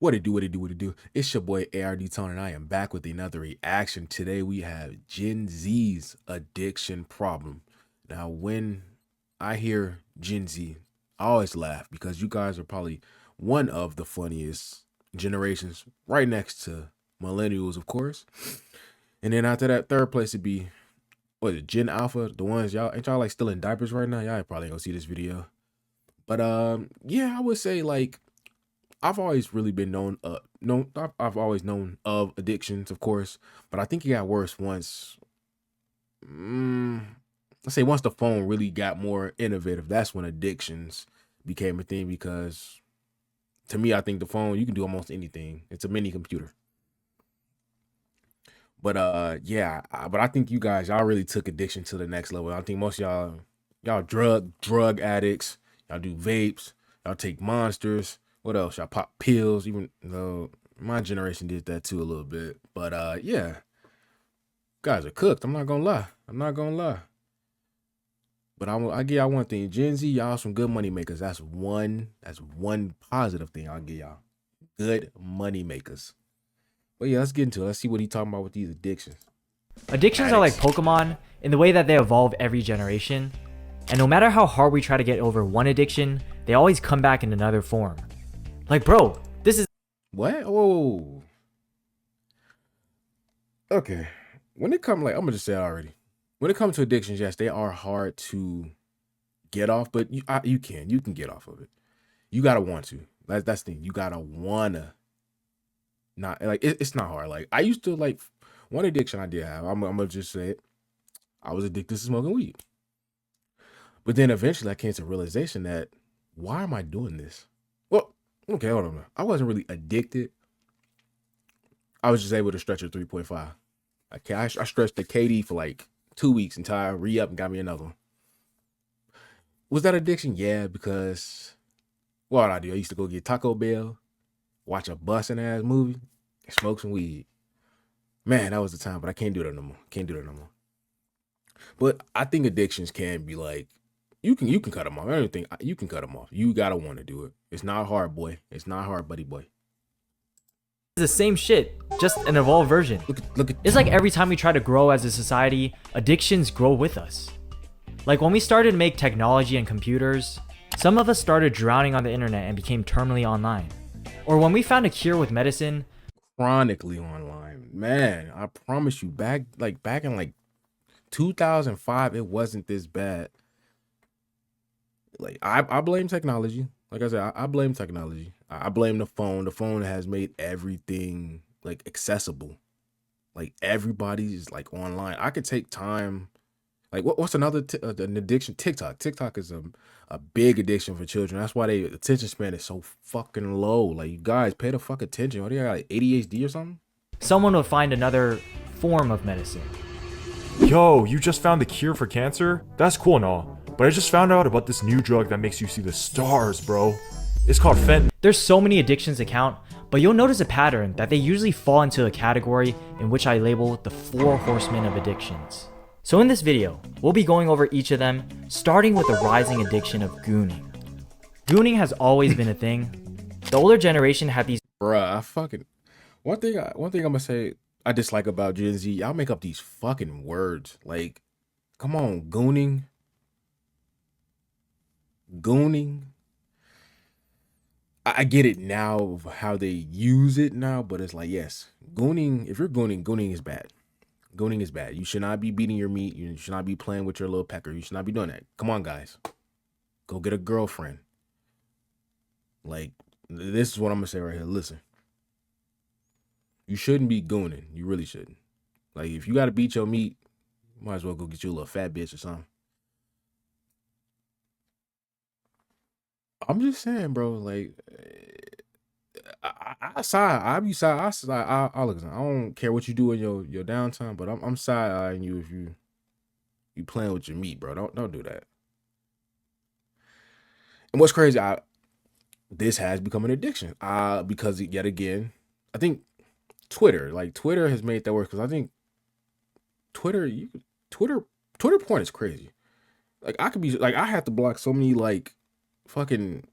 What it do, what it do, what it do. It's your boy ARD Tone, and I am back with another reaction. Today we have Gen Z's addiction problem. Now, when I hear Gen Z, I always laugh because you guys are probably one of the funniest generations, right next to millennials, of course. And then after that, third place would be, what is it, Gen Alpha? The ones y'all ain't y'all like still in diapers right now? Y'all probably ain't gonna see this video. But yeah, I would say like I've always really been I've always known of addictions, of course, but I think it got worse once. Mm, let's say once the phone really got more innovative. That's when addictions became a thing. Because to me, I think the phone you can do almost anything. It's a mini computer. But yeah. But I think you guys y'all really took addiction to the next level. I think most of y'all drug addicts. Y'all do vapes. Y'all take monsters. What else? Y'all pop pills. Even though my generation did that too a little bit. But yeah, guys are cooked. I'm not gonna lie. I'm not gonna lie. But I give y'all one thing. Gen Z, y'all some good money makers. That's one positive thing I'll give y'all. Good money makers. But yeah, let's get into it. Let's see what he talking about with these addictions. Addictions are like Addicts. Pokemon in the way that they evolve every generation. And no matter how hard we try to get over one addiction, they always come back in another form. Like, bro, this is What? Whoa. Okay. When it comes, like, I'm gonna just say it already. When it comes to addictions, yes, they are hard to get off, but you can get off of it. You gotta want to. That's the thing. You gotta wanna. Not like it's not hard. Like I used to like one addiction I did have. I'm gonna just say it. I was addicted to smoking weed, but then eventually I came to realization that why am I doing this? Well, okay, hold on. I wasn't really addicted. I was just able to stretch a 3.5. I stretched the KD for like 2 weeks until I re up and got me another one. Was that addiction? Yeah, because what did I do? I used to go get Taco Bell, watch a busting ass movie, and smoke some weed. Man, that was the time, but I can't do that no more. Can't do that no more. But I think addictions can be like you can cut them off. I don't think you can cut them off. You gotta want to do it. It's not hard, boy. It's not hard, buddy boy. the same shit, just an evolved version. Look at. It's like every time we try to grow as a society, addictions grow with us. Like when we started to make technology and computers, some of us started drowning on the internet and became terminally online. Or when we found a cure with medicine, Chronically online, man. I promise you, back in like 2005, it wasn't this bad. Like I blame technology. Like I said, I blame technology. I blame the phone. The phone has made everything like accessible. Like everybody's like online. I could take time. Like what's another an addiction? TikTok. TikTok is a big addiction for children. That's why they attention span is so fucking low. Like you guys pay the fuck attention. What do you got, like ADHD or something? someone will find another form of medicine. Yo, you just found the cure for cancer? That's cool and all, but I just found out about this new drug that makes you see the stars, bro. It's called fentanyl. There's so many addictions to count, but you'll notice a pattern that they usually fall into a category in which I label the 4 horsemen of addictions. So in this video, we'll be going over each of them, starting with the rising addiction of gooning. Gooning has always been a thing. The older generation had these Bruh, I fucking one thing I'm gonna say I dislike about Gen Z. Y'all make up these fucking words. Like, come on, gooning. I get it now of how they use it now, but it's like yes, gooning. If you're gooning is bad. Gooning is bad. You should not be beating your meat. You should not be playing with your little pecker. You should not be doing that. Come on, guys. Go get a girlfriend. Like, this is what I'm gonna say right here. Listen, you shouldn't be gooning. You really shouldn't. Like, if you gotta beat your meat, you might as well go get you a little fat bitch or something. I'm just saying, bro. Like, I side. I be side. I side. I look. I don't care what you do in your downtime, but I'm side eyeing you if you playing with your meat, bro. Don't do that. And what's crazy, this has become an addiction. Because yet again, I think Twitter has made that worse. Because I think Twitter, Twitter, Twitter porn is crazy. Like I could be like I have to block so many like fucking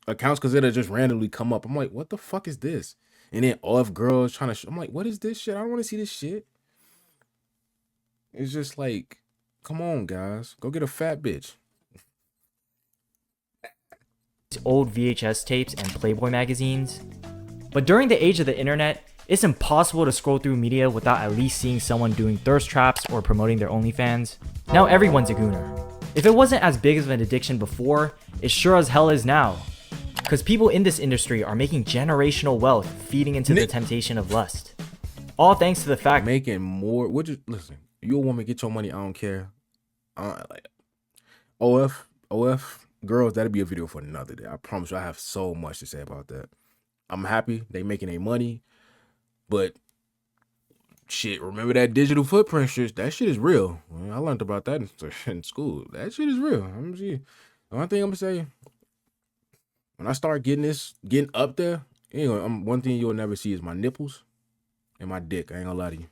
accounts because it'll just randomly come up. I'm like, what the fuck is this? And then off girls trying to. I'm like, what is this shit? I don't want to see this shit. It's just like, come on, guys, go get a fat bitch. Old VHS tapes and Playboy magazines. But during the age of the internet, it's impossible to scroll through media without at least seeing someone doing thirst traps or promoting their OnlyFans. Now everyone's a gooner. If it wasn't as big of an addiction before, it sure as hell is now. Because people in this industry are making generational wealth feeding into the temptation of lust. All thanks to the fact Making more. Would you listen? You a woman, get your money. I don't care. Like OF girls. That'll be a video for another day. I promise you, I have so much to say about that. I'm happy they making their money, but shit. Remember that digital footprint shit? That shit is real. I learned about that in school. That shit is real. I'm see. The only thing I'm gonna say, when I start getting up there, anyway, one thing you'll never see is my nipples and my dick. I ain't gonna lie to you.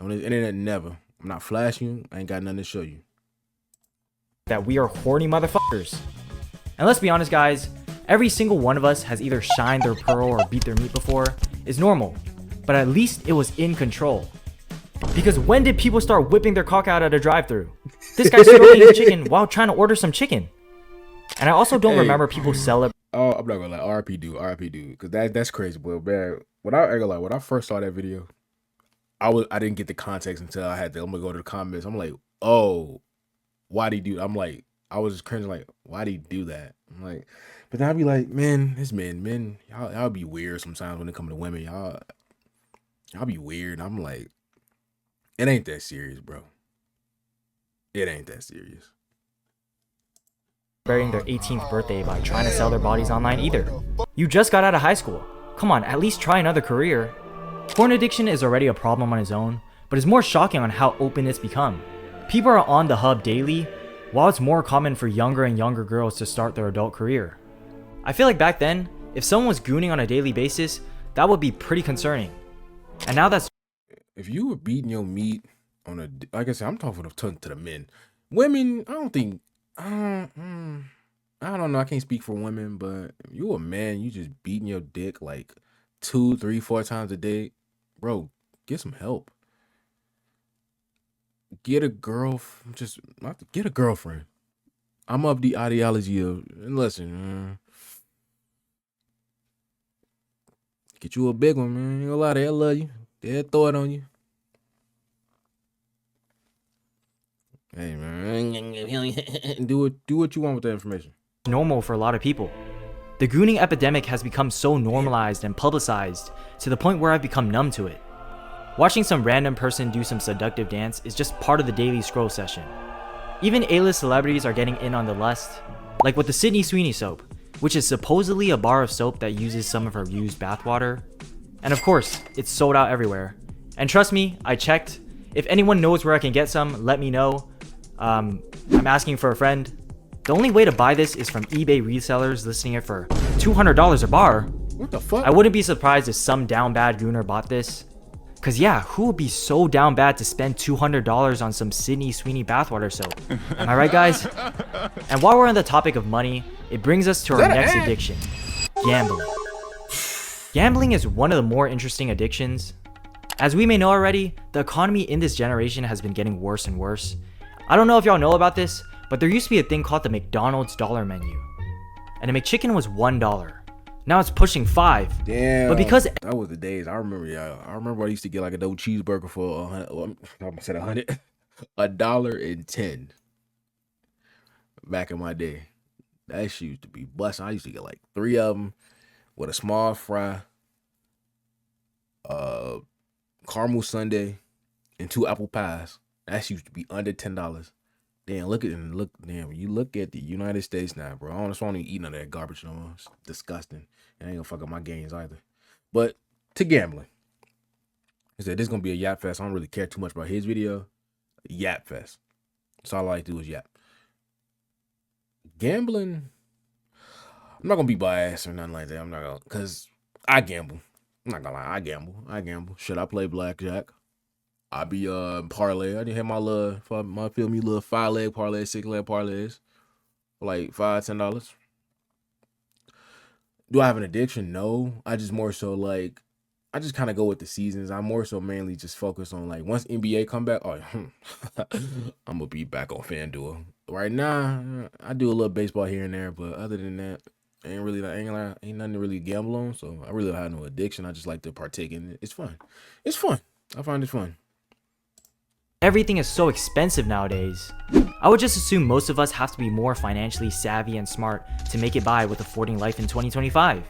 On the internet, never. I'm not flashing you. I ain't got nothing to show you. that we are horny motherfuckers. And let's be honest, guys, every single one of us has either shined their pearl or beat their meat before. It's normal, but at least it was in control. Because when did people start whipping their cock out at a drive-thru? This guy's still eating chicken while trying to order some chicken. And I also don't remember people celebrating. Oh, I'm not gonna lie. RP dude, because that's crazy, but man, when I first saw that video, I didn't get the context until I'm gonna go to the comments. I'm like, oh, why'd he do? I'm like, I was just cringing, like, why'd he do that? I'm like, but then I'd be like, man, it's men, y'all be weird sometimes when it comes to women. Y'all be weird. I'm like, it ain't that serious, bro. It ain't that serious. Their 18th birthday by trying to sell their bodies online either. You just got out of high school. Come on, at least try another career. Porn addiction is already a problem on its own, but it's more shocking on how open it's become. People are on the hub daily, while it's more common for younger and younger girls to start their adult career. I feel like back then, if someone was gooning on a daily basis, that would be pretty concerning. And now that's If you were beating your meat on like I said, I'm talking to the men. Women, I don't think, I don't know. I can't speak for women, but if you a man, you just beating your dick like 2, 3, 4 times a day, bro. Get some help. Get a get a girlfriend. I'm of the ideology of, and listen, get you a big one, man. You know, a lot of they'll love you. They'll throw it on you. Hey man, do what you want with that information. normal for a lot of people. The gooning epidemic has become so normalized and publicized to the point where I've become numb to it. Watching some random person do some seductive dance is just part of the daily scroll session. Even A-list celebrities are getting in on the lust, like with the Sydney Sweeney soap, which is supposedly a bar of soap that uses some of her used bathwater. And of course, it's sold out everywhere. And trust me, I checked. If anyone knows where I can get some, let me know. I'm asking for a friend. The only way to buy this is from eBay resellers listing it for $200 a bar. What the fuck? I wouldn't be surprised if some down bad gooner bought this. Cause yeah, who would be so down bad to spend $200 on some Sydney Sweeney bathwater soap? Am I right, guys? And while we're on the topic of money, it brings us to our next addiction, gambling. Gambling is one of the more interesting addictions. As we may know already, the economy in this generation has been getting worse and worse. I don't know if y'all know about this, but there used to be a thing called the McDonald's dollar menu. And a McChicken was $1. Now it's pushing $5. Damn. But because that was the days. I remember, I remember I used to get like a double cheeseburger for I said $100, $1.10. Back in my day, that shit used to be busting. I used to get like 3 of them with a small fry, caramel sundae, and 2 apple pies. That used to be under $10. Damn, damn, when you look at the United States now, bro. I don't even eat none of that garbage no more. It's disgusting. It ain't gonna fuck up my gains either. But to gambling. He said this is gonna be a yap fest. I don't really care too much about his video. Yap fest. That's all I like to do is yap. Gambling. I'm not gonna be biased or nothing like that. I'm not gonna, cause I gamble. I'm not gonna lie, I gamble. Should I play blackjack? I be parlay. I didn't have my little, feel me, little 5-leg parlay, 6-leg parlays for like $5, $10. Do I have an addiction? No. I just more so like I just kind of go with the seasons. I'm more so mainly just focused on like once NBA come back, oh I'm gonna be back on FanDuel. Right now, I do a little baseball here and there, but other than that, ain't nothing to really gamble on. So I really don't have no addiction. I just like to partake in it. It's fun. It's fun. I find it fun. Everything is so expensive nowadays. I would just assume most of us have to be more financially savvy and smart to make it by with affording life in 2025.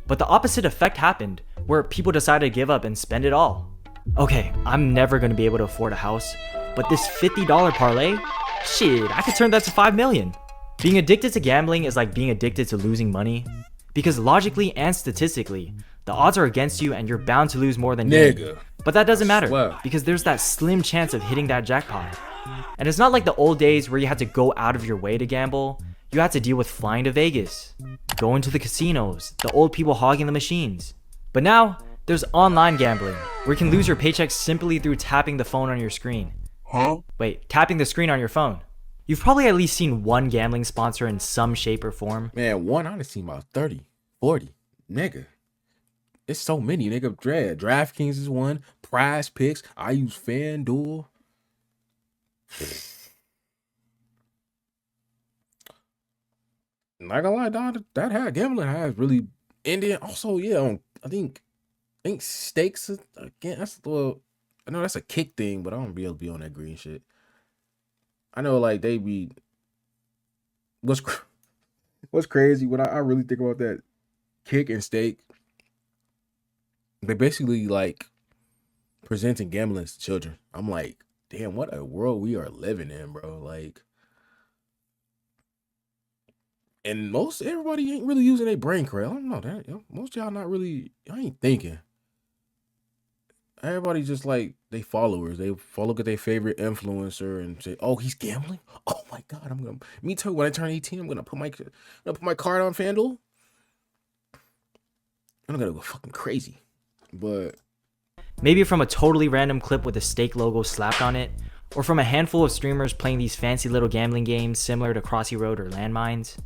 But the opposite effect happened, where people decided to give up and spend it all. Okay, I'm never gonna be able to afford a house, but this $50 parlay? Shit, I could turn that to 5 million. Being addicted to gambling is like being addicted to losing money, because logically and statistically, the odds are against you and you're bound to lose more than Nigga. But that doesn't matter, Swear. because there's that slim chance of hitting that jackpot. And it's not like the old days where you had to go out of your way to gamble. You had to deal with flying to Vegas, going to the casinos, the old people hogging the machines. But now, there's online gambling, where you can lose your paycheck simply through tapping the phone on your screen. Wait, tapping the screen on your phone. You've probably at least seen one gambling sponsor in some shape or form. Man, one I done seen about 30, 40. Nigga. It's so many, nigga. DraftKings is one. Prize Picks. I use FanDuel. Not gonna lie, dog. That had gambling has really ended. Also, yeah, I think stakes again. That's a little. I know that's a kick thing, but I don't be able to be on that green shit. I know, like they be. What's crazy when I really think about that kick and stake. They basically like presenting gambling to children. I'm like, damn, what a world we are living in, bro. Like, and everybody ain't really using their brain correct. I don't know that. Most y'all not really. I ain't thinking. Everybody just like they followers. They look at their favorite influencer and say, "Oh, he's gambling. Oh my god, I'm gonna." Me too. When I turn 18, I'm gonna put my card on FanDuel. I'm gonna go fucking crazy. But Maybe from a totally random clip with a stake logo slapped on it, or from a handful of streamers playing these fancy little gambling games similar to Crossy Road or Landmines.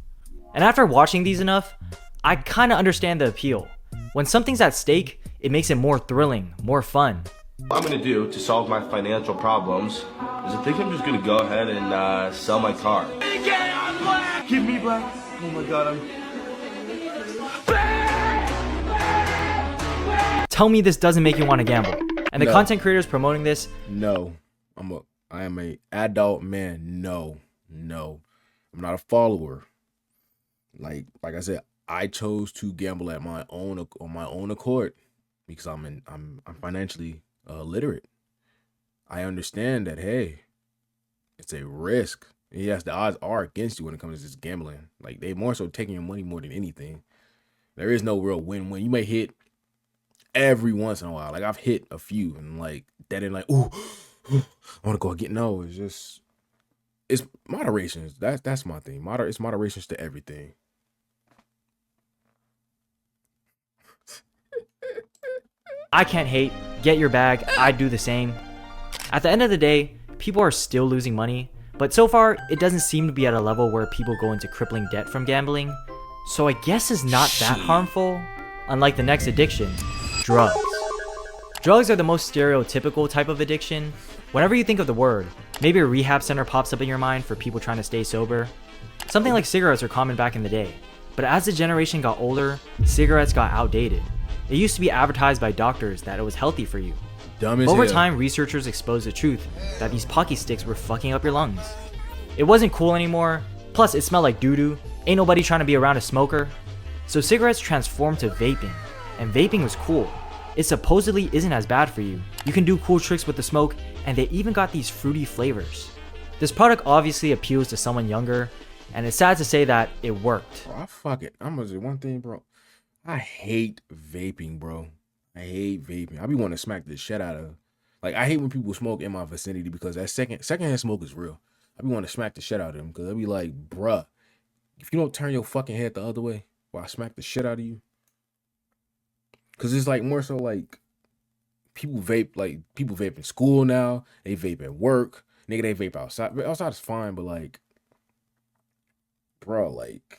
And after watching these enough, I kinda understand the appeal. When something's at stake, it makes it more thrilling, more fun. What I'm gonna do to solve my financial problems is I think I'm just gonna go ahead and sell my car. Give me black. Oh my god, Tell me this doesn't make you want to gamble. And the No. content creators promoting this, no, I am a adult man. No, I'm not a follower. Like I said, I chose to gamble on my own accord because I'm financially literate. I understand that, hey, it's a risk. Yes, the odds are against you when it comes to this gambling. Like they more so taking your money more than anything. There is no real win-win. You may hit every once in a while. Like I've hit a few and like that ain't like, ooh, I want to go get. No, it's moderation. That's my thing. It's moderations to everything. I can't hate, get your bag, I'd do the same. At the end of the day, people are still losing money, but so far, it doesn't seem to be at a level where people go into crippling debt from gambling. So I guess it's not that harmful, unlike the next addiction, drugs. Drugs are the most stereotypical type of addiction. Whenever you think of the word, maybe a rehab center pops up in your mind for people trying to stay sober. Something like cigarettes are common back in the day, but as the generation got older, cigarettes got outdated. It used to be advertised by doctors that it was healthy for you. Dumb as Over hell. time, researchers exposed the truth that these pocky sticks were fucking up your lungs. It wasn't cool anymore, plus it smelled like doo-doo. Ain't nobody trying to be around a smoker. So cigarettes transformed to vaping, and vaping was cool. It supposedly isn't as bad for you. You can do cool tricks with the smoke, and they even got these fruity flavors. This product obviously appeals to someone younger, and it's sad to say that it worked. Bro, I'm gonna say one thing, bro. I hate vaping, bro. I hate vaping. I be wanting to smack the shit out of. Like I hate when people smoke in my vicinity because that secondhand smoke is real. I be wanting to smack the shit out of them because I be like, bruh, if you don't turn your fucking head the other way, while I smack the shit out of you. Cause it's like more so like people vape in school now. They vape at work. Nigga, they vape outside. Outside is fine, but like, bro, like.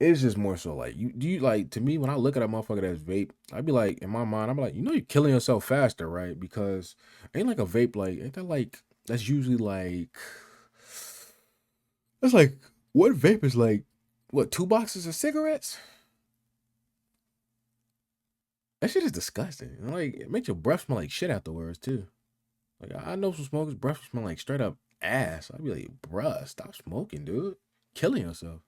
it's just more so like you do you like to me when I look at a motherfucker that's vape, I'd be like in my mind, I'm like, you know you're killing yourself faster, right? Because ain't like a vape like ain't that like that's usually like that's like what vape is like what 2 boxes of cigarettes? That shit is disgusting. And, like it makes your breath smell like shit afterwards too. Like I know some smokers' breath smell like straight up ass. I'd be like, bruh, stop smoking, dude. Killing yourself.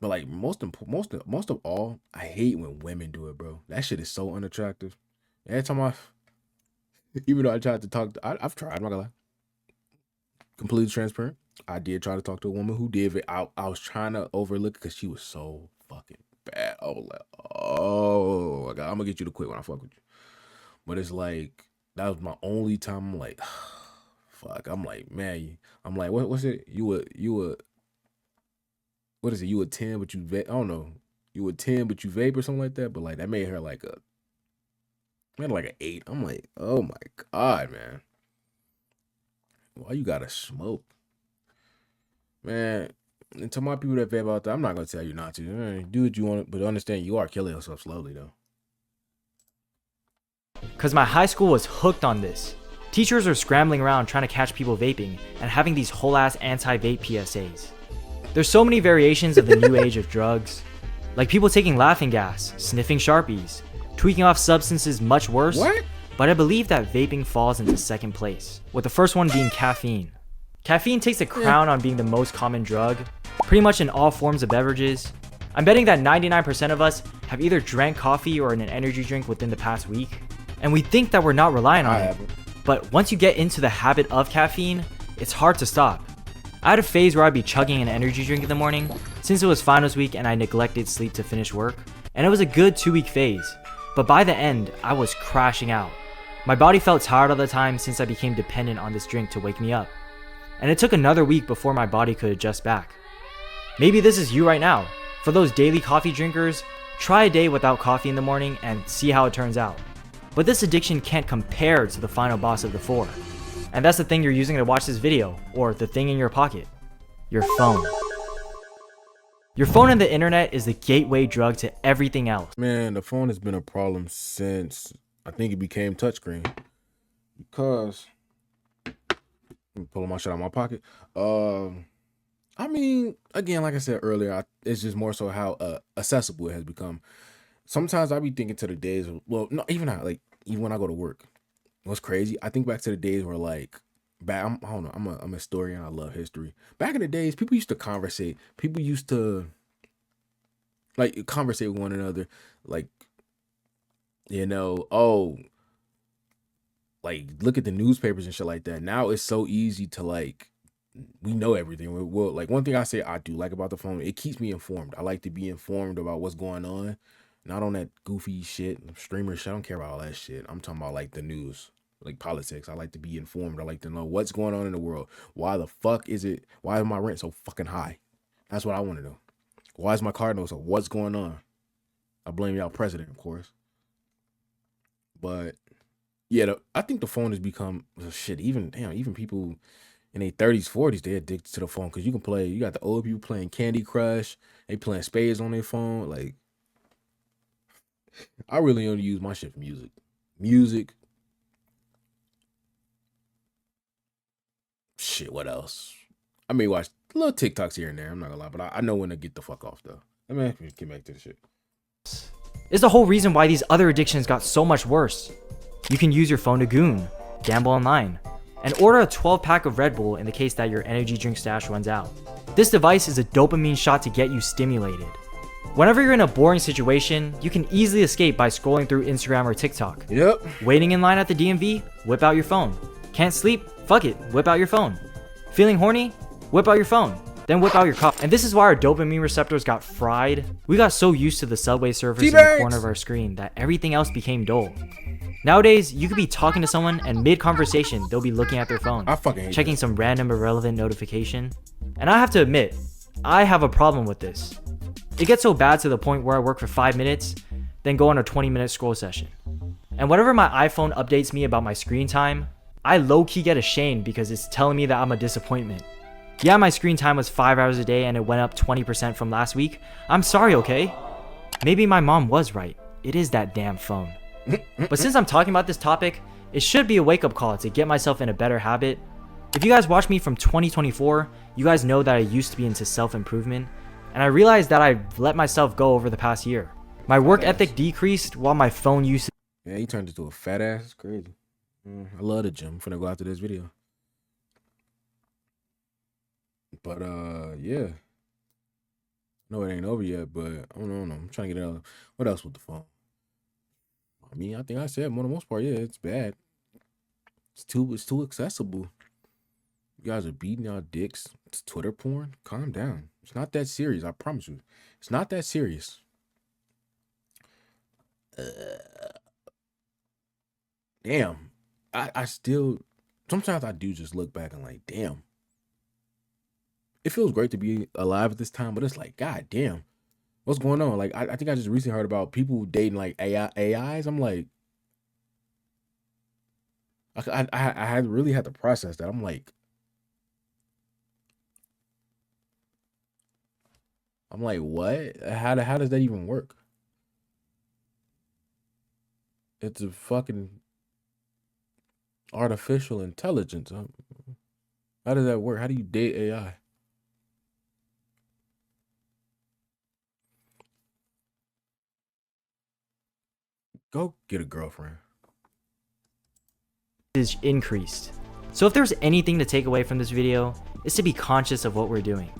But like most of all, I hate when women do it, bro. That shit is so unattractive. Every time even though I tried to talk, I've tried. I'm not gonna lie. Completely transparent. I did try to talk to a woman who did it. I was trying to overlook it because she was so fucking bad. I was like, oh my god, I'm gonna get you to quit when I fuck with you. But it's like that was my only time. I'm like, fuck. I'm like, man. I'm like, what's it? You a what is it? You a 10, but you vape. I don't know. You a 10, but you vape or something like that. But like that made her like made her like an 8. I'm like, oh my god, man. Why you gotta smoke, man? And to my people that vape out there, I'm not gonna tell you not to. Do what you want, but understand you are killing yourself slowly though. Cause my high school was hooked on this. Teachers were scrambling around trying to catch people vaping and having these whole ass anti-vape PSAs. There's so many variations of the new age of drugs, like people taking laughing gas, sniffing Sharpies, tweaking off substances much worse. What? But I believe that vaping falls into second place, with the first one being caffeine. Caffeine takes a crown on being the most common drug, pretty much in all forms of beverages. I'm betting that 99% of us have either drank coffee or an energy drink within the past week, and we think that we're not relying on it. But once you get into the habit of caffeine, it's hard to stop. I had a phase where I'd be chugging an energy drink in the morning, since it was finals week and I neglected sleep to finish work, and it was a good 2-week phase, but by the end, I was crashing out. My body felt tired all the time since I became dependent on this drink to wake me up, and it took another week before my body could adjust back. Maybe this is you right now. For those daily coffee drinkers, try a day without coffee in the morning and see how it turns out. But this addiction can't compare to the final boss of the 4. And that's the thing you're using to watch this video, or the thing in your pocket. Your phone. Your phone and the internet is the gateway drug to everything else. Man, the phone has been a problem since I think it became touchscreen. Because I'm pulling my shit out of my pocket. I mean, again, like I said earlier, it's just more so how accessible it has become. Sometimes I be thinking to the days, well, not even now, like even when I go to work. What's crazy? I think back to the days where like I don't know, I'm a historian. I love history. Back in the days, people used to conversate. People used to like conversate with one another, like oh, like look at the newspapers and shit like that. Now it's so easy to like we know everything. Well, like one thing I say I do like about the phone, it keeps me informed. I like to be informed about what's going on. Not on that goofy shit, streamer shit. I don't care about all that shit. I'm talking about like the news, like politics. I like to be informed. I like to know what's going on in the world. Why the fuck is my rent so fucking high? That's what I want to know. Why is my car note so? What's going on? I blame y'all president, of course. But yeah, I think the phone has become shit. Even people in their 30s, 40s, they're addicted to the phone because you can play. You got the old people playing Candy Crush. They playing spades on their phone. Like, I really only use my shit for music. Shit, what else? I may watch little TikToks here and there. I'm not gonna lie, but I know when to get the fuck off though. Let me get back to the shit. Is the whole reason why these other addictions got so much worse. You can use your phone to goon, gamble online, and order a 12-pack of Red Bull in the case that your energy drink stash runs out. This device is a dopamine shot to get you stimulated. Whenever you're in a boring situation, you can easily escape by scrolling through Instagram or TikTok. Yep. Waiting in line at the DMV? Whip out your phone. Can't sleep? Fuck it, whip out your phone. Feeling horny? Whip out your phone. Then whip out your cup. And this is why our dopamine receptors got fried. We got so used to the Subway surfers in the corner of our screen that everything else became dull. Nowadays, you could be talking to someone and mid-conversation, they'll be looking at their phone. I fucking hate checking some random irrelevant notification. And I have to admit, I have a problem with this. It gets so bad to the point where I work for 5 minutes, then go on a 20-minute scroll session. And whenever my iPhone updates me about my screen time, I low-key get ashamed because it's telling me that I'm a disappointment. Yeah, my screen time was 5 hours a day and it went up 20% from last week. I'm sorry, okay? Maybe my mom was right. It is that damn phone. But since I'm talking about this topic, it should be a wake-up call to get myself in a better habit. If you guys watch me from 2024, you guys know that I used to be into self-improvement, and I realized that I let myself go over the past year. My work ethic decreased while my phone usage Yeah, he turned into a fat ass. It's crazy. I love the gym. I'm finna go after this video. But yeah. No, it ain't over yet, but I don't know. I'm trying to get out. What else with the phone? I mean, I think I said for the most part, yeah, it's bad. It's too accessible. You guys are beating y'all dicks. It's Twitter porn. Calm down. It's not that serious. I promise you. It's not that serious. Damn. I still sometimes I do just look back and like, damn. It feels great to be alive at this time, but it's like, god damn, what's going on? Like, I think I just recently heard about people dating like AIs. I'm like, I had really had to process that. I'm like, what? How does that even work? It's a fucking artificial intelligence. How does that work? How do you date AI? Go get a girlfriend. increased. So if there's anything to take away from this video, it's to be conscious of what we're doing.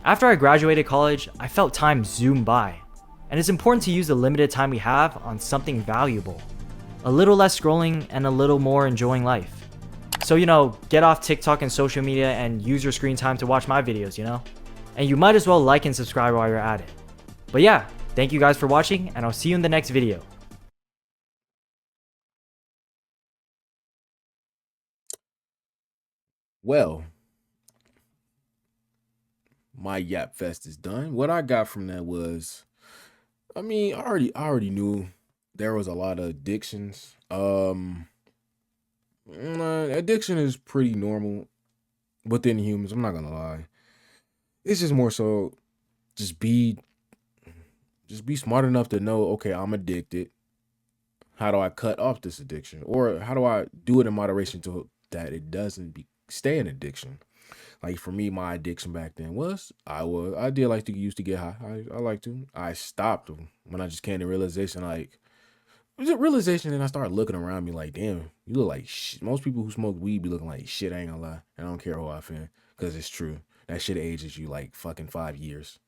After I graduated college, I felt time zoom by, and it's important to use the limited time we have on something valuable. A little less scrolling and a little more enjoying life. So, get off TikTok and social media and use your screen time to watch my videos, And you might as well like and subscribe while you're at it. But yeah, thank you guys for watching, and I'll see you in the next video. Well, my Yap Fest is done. What I got from that was, I mean, I already knew there was a lot of addictions. Addiction is pretty normal within humans. I'm not gonna lie. It's just more so, just be smart enough to know, okay, I'm addicted. How do I cut off this addiction, or how do I do it in moderation to that it doesn't stay an addiction? Like for me, my addiction back then was I did like to used to get high. I like to. I stopped when I just came to realization, like was it realization, and I started looking around me like, damn, you look like shit. Most people who smoke weed be looking like shit. I ain't gonna lie. I don't care who I offend, because it's true. That shit ages you like fucking 5 years.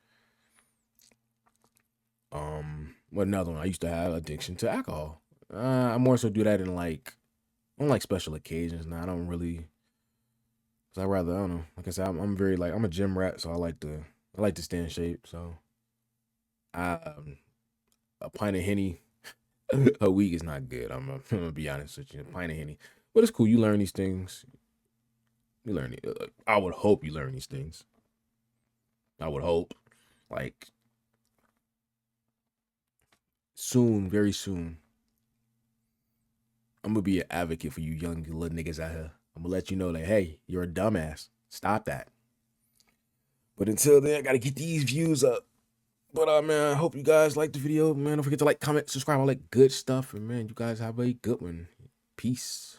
What another one? I used to have addiction to alcohol. I more so do that in on like special occasions. Now I don't really. Cause I don't know. Like I said, I'm very I'm a gym rat, so I like to stay in shape. So, a pint of Henny a week is not good. I'm gonna be honest with you. A pint of Henny, but it's cool. You learn these things. You learn it. I would hope you learn these things. I would hope, like soon, very soon. I'm gonna be an advocate for you young little niggas out here. I'm gonna let you know that, hey, you're a dumbass. Stop that. But until then, I gotta get these views up. But man, I hope you guys like the video. Man, don't forget to like, comment, subscribe, all that good stuff. And man, you guys have a good one. Peace.